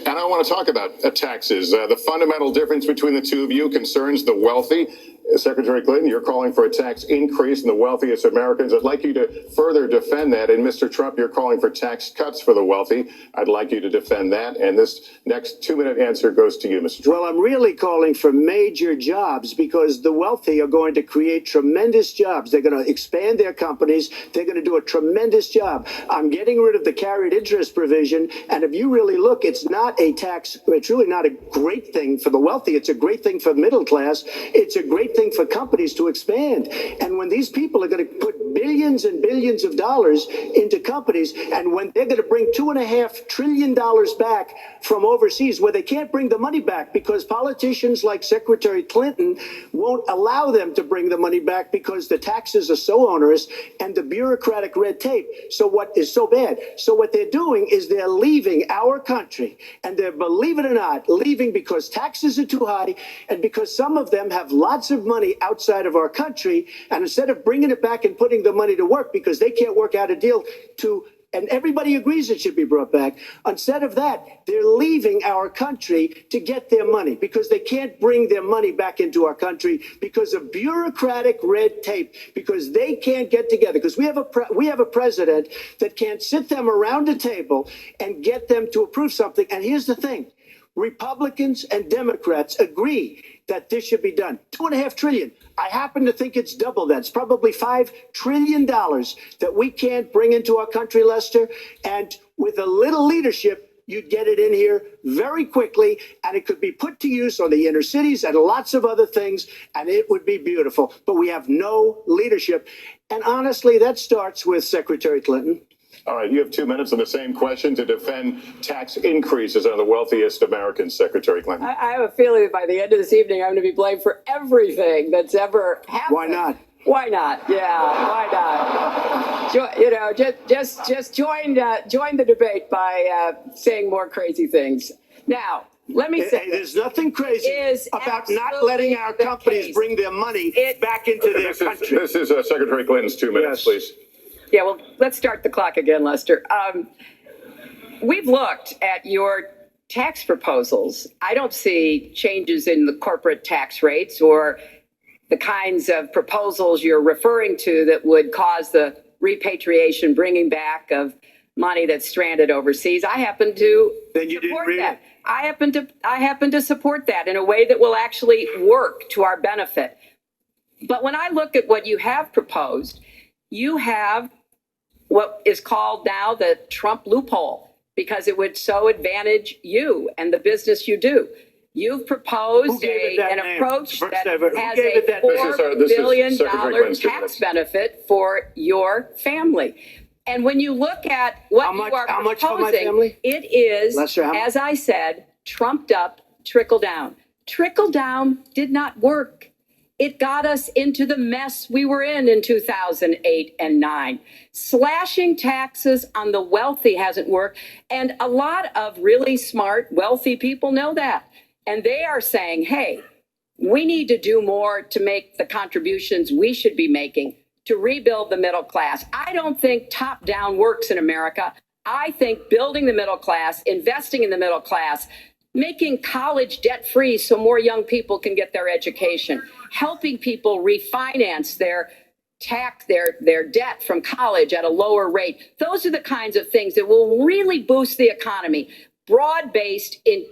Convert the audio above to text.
And I want to talk about taxes. The fundamental difference between the two of you concerns the wealthy. Secretary Clinton, you're calling for a tax increase in the wealthiest Americans. I'd like you to further defend that. And Mr. Trump, you're calling for tax cuts for the wealthy. I'd like you to defend that. And this next 2-minute answer goes to you, Mr. Trump. Well, I'm really calling for major jobs because the wealthy are going to create tremendous jobs. They're going to expand their companies. They're going to do a tremendous job. I'm getting rid of the carried interest provision. And if you really look, it's not a tax. It's really not a great thing for the wealthy. It's a great thing for the middle class. It's a great thing for companies to expand. And when these people are going to put billions and billions of dollars into companies, and when they're going to bring $2.5 trillion back from overseas, where they can't bring the money back because politicians like Secretary Clinton won't allow them to bring the money back because the taxes are so onerous and the bureaucratic red tape. So what is so bad? So what they're doing is they're leaving our country, and they're, believe it or not, leaving because taxes are too high and because some of them have lots of money outside of our country. And instead of bringing it back and putting the money to work because they can't work out a deal to, and everybody agrees it should be brought back. Instead of that, they're leaving our country to get their money because they can't bring their money back into our country because of bureaucratic red tape, because they can't get together, because we have a president that can't sit them around a table and get them to approve something. And here's the thing. Republicans and Democrats agree that this should be done. $2.5 trillion. I happen to think it's double that. It's probably $5 trillion that we can't bring into our country, Lester. And with a little leadership, you'd get it in here very quickly, and it could be put to use on the inner cities and lots of other things, and it would be beautiful. But we have no leadership. And honestly, that starts with Secretary Clinton. All right, you have 2 minutes on the same question to defend tax increases on the wealthiest Americans, Secretary Clinton. I have a feeling that by the end of this evening, I'm going to be blamed for everything that's ever happened. Why not? Why not? Yeah, why not? Just join the debate by saying more crazy things. Now, let me say, there's nothing crazy about not letting our companies bring their money back into their country. This is Secretary Clinton's 2 minutes, please. Yeah, well, let's start the clock again, Lester. We've looked at your tax proposals. I don't see changes in the corporate tax rates or the kinds of proposals you're referring to that would cause the repatriation, bringing back of money that's stranded overseas. I happen to support that. I happen to support that in a way that will actually work to our benefit. But when I look at what you have proposed, you have what is called now the Trump loophole, because it would so advantage you and the business you do. You've proposed an approach that has a $4 billion tax benefit for your family. And when you look at what you are proposing, it is, as I said, trumped up trickle down. Trickle down did not work. It got us into the mess we were in 2008 and 9. Slashing taxes on the wealthy hasn't worked. And a lot of really smart, wealthy people know that. And they are saying, hey, we need to do more to make the contributions we should be making to rebuild the middle class. I don't think top down works in America. I think building the middle class, investing in the middle class, making college debt-free so more young people can get their education, helping people refinance their debt from college at a lower rate. Those are the kinds of things that will really boost the economy. Broad-based,